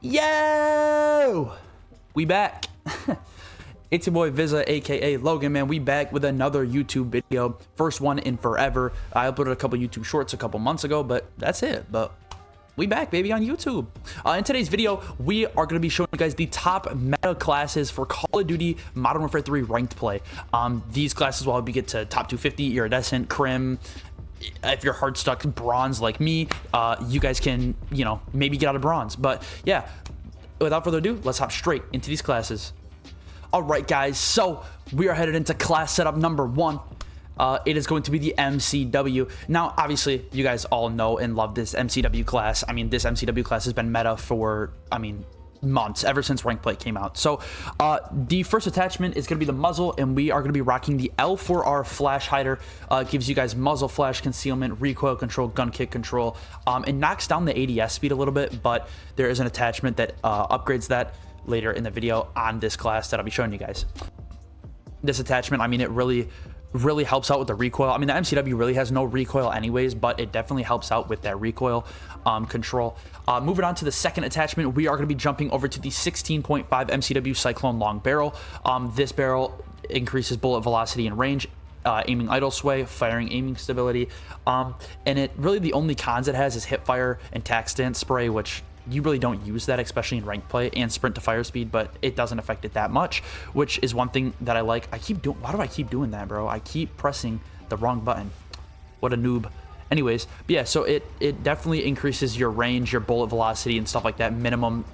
Yo! We back. It's your boy Visa, aka Logan, man. We back with another YouTube video. First one in forever. I uploaded a couple YouTube shorts a couple months ago, but that's it. But we back, baby, on YouTube. In today's video, we are going to be showing you guys the top meta classes for Call of Duty Modern Warfare 3 ranked play. These classes will help you get to top 250, iridescent, crim. If you're hard stuck bronze like me, you guys can, maybe get out of bronze. But yeah, without further ado, let's hop straight into these classes. All right, guys, so we are headed into class setup number 1. It is going to be the MCW. Now, obviously, you guys all know and love this MCW class. I mean, this MCW class has been meta for, months, ever since ranked play came out. So the first attachment is going to be the muzzle, and we are going to be rocking the L4R flash hider. Gives you guys muzzle flash concealment, recoil control, gun kick control. It knocks down the ADS speed a little bit, but there is an attachment that upgrades that later in the video on this class that I'll be showing you guys. This attachment, it really helps out with the recoil. The MCW really has no recoil anyways, but it definitely helps out with that recoil control. Moving on to the second attachment, we are going to be jumping over to the 16.5 MCW Cyclone long barrel. This barrel increases bullet velocity and range, aiming idle sway, firing aiming stability, and it really, the only cons it has is hip fire and tac stance spray, which you really don't use that, especially in ranked play, and sprint to fire speed, but it doesn't affect it that much, which is one thing that I like. Why do I keep doing that, bro? I keep pressing the wrong button. What a noob. Anyways, but yeah, so it definitely increases your range, your bullet velocity, and stuff like that, minimum,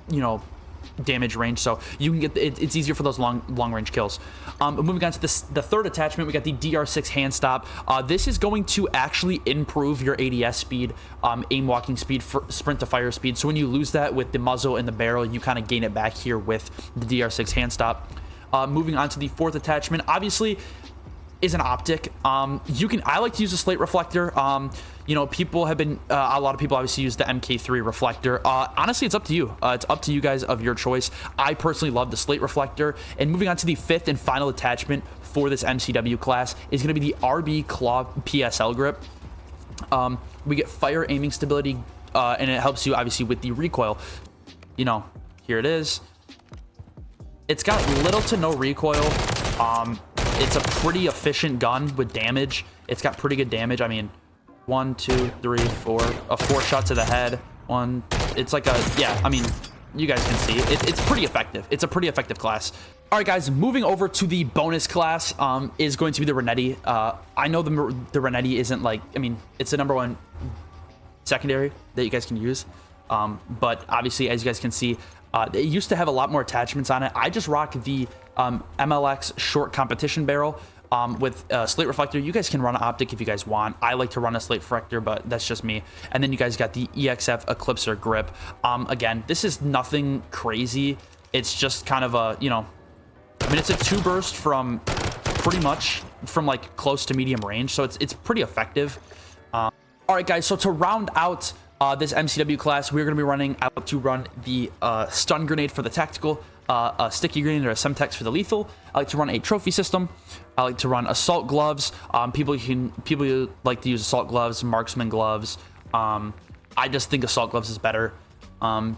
damage range, so you can get it's easier for those long range kills. Moving on to the third attachment, we got the DR6 hand stop. This is going to actually improve your ADS speed, aim walking speed, sprint to fire speed. So when you lose that with the muzzle and the barrel, you kind of gain it back here with the DR6 hand stop. Moving on to the fourth attachment, obviously is an optic. I like to use a slate reflector. People have been, a lot of people obviously use the MK3 reflector. Honestly, it's up to you. It's up to you guys of your choice. I personally love the slate reflector. And moving on to the fifth and final attachment for this MCW class is going to be the RB Claw PSL grip. We get fire aiming stability, and it helps you obviously with the recoil. Here it is. It's got little to no recoil. It's a pretty efficient gun with damage. It's got pretty good damage. 1, 2, 3, 4, 4 shots to the head. It's like you guys can see it's pretty effective. It's a pretty effective class. All right, guys, moving over to the bonus class is going to be the Renetti. I know the Renetti isn't it's the number 1 secondary that you guys can use. But obviously, as you guys can see, it used to have a lot more attachments on it. I just rock the MLX short competition barrel with slate reflector. You guys can run an optic if you guys want. I like to run a slate reflector, but that's just me. And then you guys got the EXF Eclipser grip. Again, this is nothing crazy. It's just kind of a, it's a 2 burst from pretty much from close to medium range. So it's pretty effective. All right, guys, so to round out this MCW class, we're going to be running out to run the stun grenade for the tactical, a sticky grenade or a Semtex for the lethal. I like to run a trophy system. I like to run assault gloves. People like to use assault gloves, marksman gloves. I just think assault gloves is better. I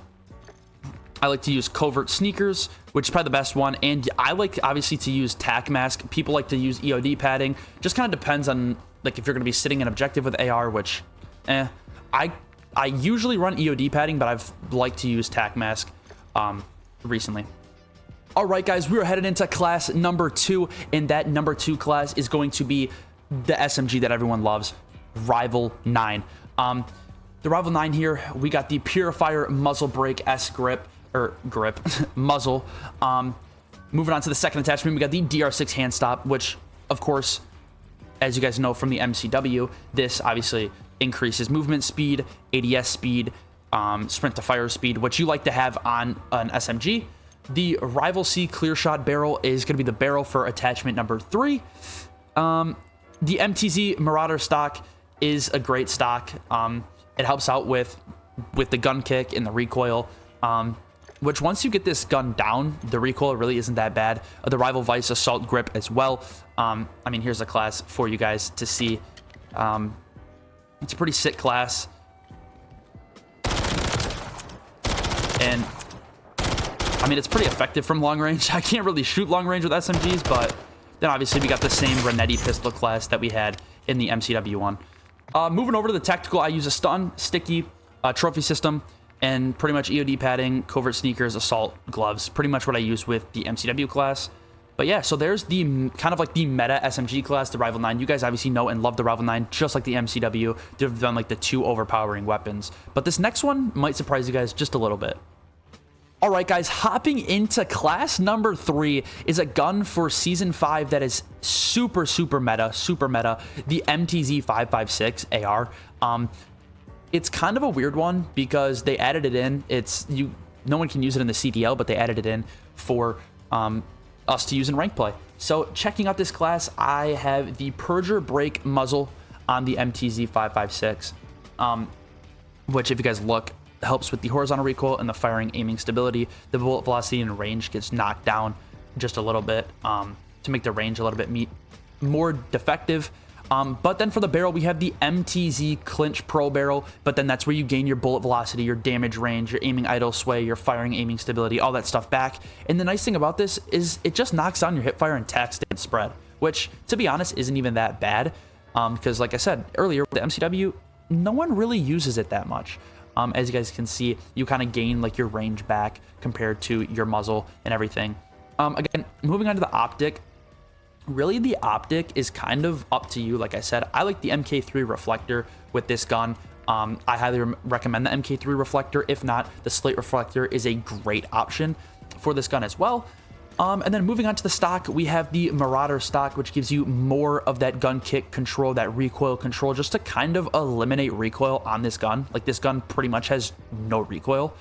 like to use covert sneakers, which is probably the best one. And I like obviously to use tac mask. People like to use EOD padding. Just kind of depends on if you're going to be sitting an objective with AR, which I usually run EOD padding, but I've liked to use tac mask recently. All right, guys, we are headed into class number 2, and that number 2 class is going to be the SMG that everyone loves, Rival 9. The Rival 9 here, we got the Purifier muzzle brake S grip muzzle. Moving on to the second attachment, we got the DR6 hand stop, which, of course, as you guys know from the MCW, this obviously increases movement speed, ADS speed, sprint to fire speed, which you like to have on an SMG. The Rival C clear shot barrel is going to be the barrel for attachment number 3. The MTZ Marauder stock is a great stock. It helps out with the gun kick and the recoil, which once you get this gun down, the recoil really isn't that bad. The Rival Vice assault grip as well. Here's a class for you guys to see. It's a pretty sick class. And I mean, it's pretty effective from long range. I can't really shoot long range with SMGs, but then obviously we got the same Renetti pistol class that we had in the MCW one. Moving over to the tactical, I use a stun, sticky, trophy system, and pretty much EOD padding, covert sneakers, assault gloves. Pretty much what I use with the MCW class. But yeah, so there's the kind of like the meta SMG class, the Rival 9. You guys obviously know and love the Rival 9, just like the MCW. They've done like the 2 overpowering weapons. But this next one might surprise you guys just a little bit. All right, guys, hopping into class number 3 is a gun for Season 5 that is super meta, the MTZ-556 AR. It's kind of a weird one because they added it in. No one can use it in the CDL, but they added it in for us to use in rank play. So checking out this class, I have the Purger Break muzzle on the MTZ-556, which if you guys look, helps with the horizontal recoil and the firing aiming stability. The bullet velocity and range gets knocked down just a little bit to make the range a little bit more defective. But then for the barrel, we have the MTZ Clinch Pro barrel, but then that's where you gain your bullet velocity, your damage range, your aiming idle sway, your firing aiming stability, all that stuff back. And the nice thing about this is it just knocks down your hip fire and tac stance spread, which to be honest isn't even that bad because like I said earlier, the MCW, no one really uses it that much. As you guys can see, you kind of gain like your range back compared to your muzzle and everything. Again, moving on to the optic. Really, the optic is kind of up to you. Like I said, I like the MK3 reflector with this gun. I highly recommend the MK3 reflector. If not, the slate reflector is a great option for this gun as well. And then moving on to the stock, we have the Marauder stock, which gives you more of that gun kick control, that recoil control, just to kind of eliminate recoil on this gun. Like this gun pretty much has no recoil.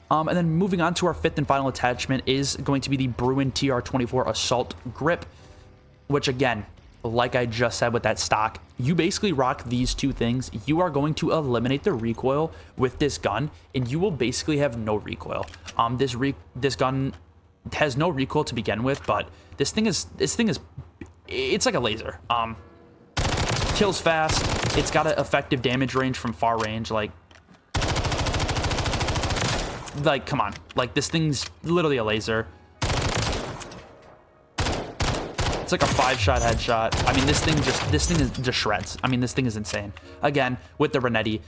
And then moving on to our 5th and final attachment is going to be the Bruin TR24 Assault Grip, which again, like I just said with that stock, you basically rock these 2 things. You are going to eliminate the recoil with this gun, and you will basically have no recoil. This gun has no recoil to begin with, but this thing is it's like a laser. Kills fast. It's got an effective damage range from far range. Like come on, like this thing's literally a laser. It's like a 5-shot headshot. I mean, this thing just shreds. I mean, this thing is insane. Again, with the Renetti,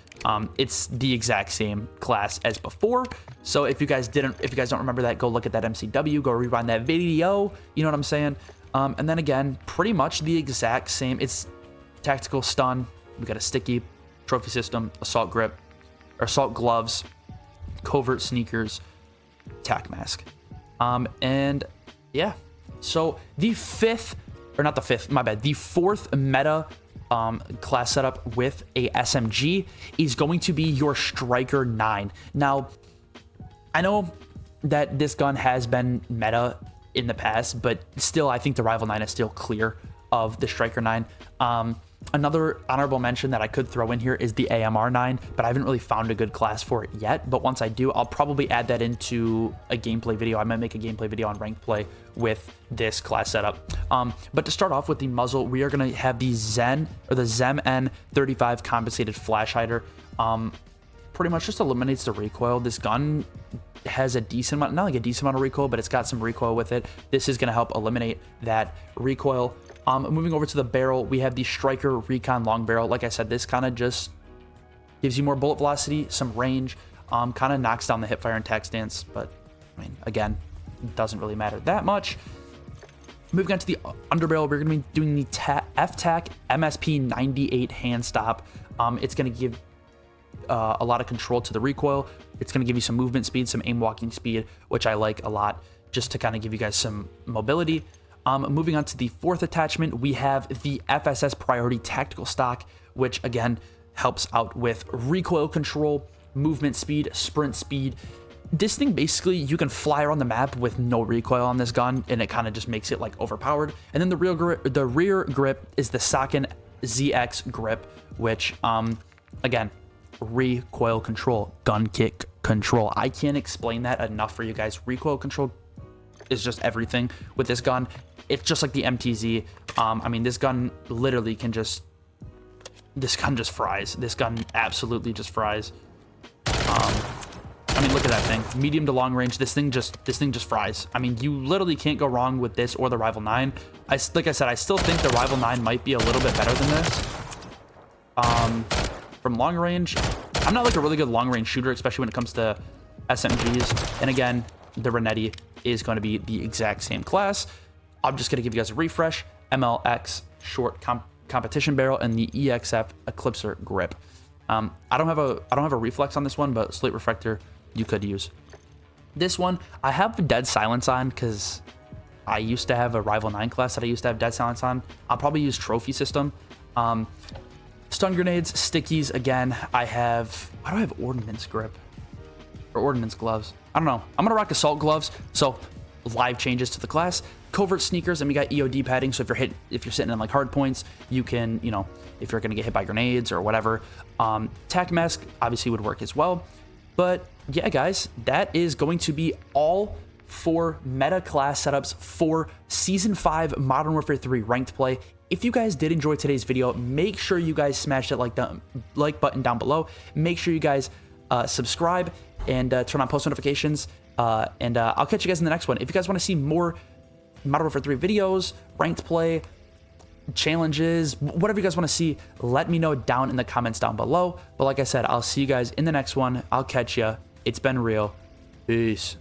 it's the exact same class as before. So if you guys don't remember that, go look at that MCW, go rewind that video. You know what I'm saying? And then again, pretty much the exact same. It's tactical stun. We got a sticky, trophy system, assault grip, or assault gloves, covert sneakers, tac mask, and yeah. So the 4th meta class setup with a SMG is going to be your Striker 9. Now, I know that this gun has been meta in the past, but still, I think the Rival 9 is still clear of the Striker 9. Another honorable mention that I could throw in here is the AMR 9, but I haven't really found a good class for it yet. But once I do, I'll probably add that into a gameplay video. I might make a gameplay video on ranked play with this class setup. But to start off with the muzzle, we are going to have the Zem N35 compensated flash hider. Pretty much just eliminates the recoil. This gun has a decent amount, not like a decent amount of recoil, but it's got some recoil with it. This is going to help eliminate that recoil. Moving over to the barrel, we have the Striker Recon long barrel. Like I said, this kind of just gives you more bullet velocity, some range, kind of knocks down the hip fire and tac stance, but I mean, again, it doesn't really matter that much. Moving on to the underbarrel, we're going to be doing the FTAC MSP 98 hand stop. It's going to give a lot of control to the recoil. It's going to give you some movement speed, some aim walking speed, which I like a lot, just to kind of give you guys some mobility. Moving on to the 4th attachment, we have the FSS Priority Tactical Stock, which again helps out with recoil control, movement speed, sprint speed. This thing basically, you can fly around the map with no recoil on this gun, and it kind of just makes it like overpowered. And then the rear grip is the Socken ZX grip, which again, recoil control, gun kick control. I can't explain that enough for you guys. Recoil control is just everything with this gun. It's just like the MTZ. I mean, this gun literally can just, this gun just fries. This gun absolutely just fries. I mean, look at that thing. Medium to long range. This thing just fries. I mean, you literally can't go wrong with this or the Rival 9. Like I said, I still think the Rival 9 might be a little bit better than this. From long range, I'm not like a really good long range shooter, especially when it comes to SMGs. And again, the Renetti is going to be the exact same class. I'm just going to give you guys a refresh. MLX short competition barrel and the EXF Eclipser grip. I don't have a reflex on this one, but slate refractor you could use. This one I have dead silence on because I used to have a Rival 9 class that I used to have dead silence on. I'll probably use trophy system. Stun grenades, stickies. Again, I have, why do I have ordnance grip or ordnance gloves? I don't know. I'm gonna rock assault gloves. So live changes to the class. Covert sneakers, and we got EOD padding. So if you're sitting in like hard points, you can, you know, if you're gonna get hit by grenades or whatever. Tac mask obviously would work as well. But yeah, guys, that is going to be all for meta class setups for Season 5 Modern Warfare 3 ranked play. If you guys did enjoy today's video, make sure you guys smash that like button down below. Make sure you guys subscribe and turn on post notifications. I'll catch you guys in the next one. If you guys want to see more Modern Warfare 3 videos, ranked play, challenges, whatever you guys want to see, let me know down in the comments down below. But like I said, I'll see you guys in the next one. I'll catch you. It's been real. Peace.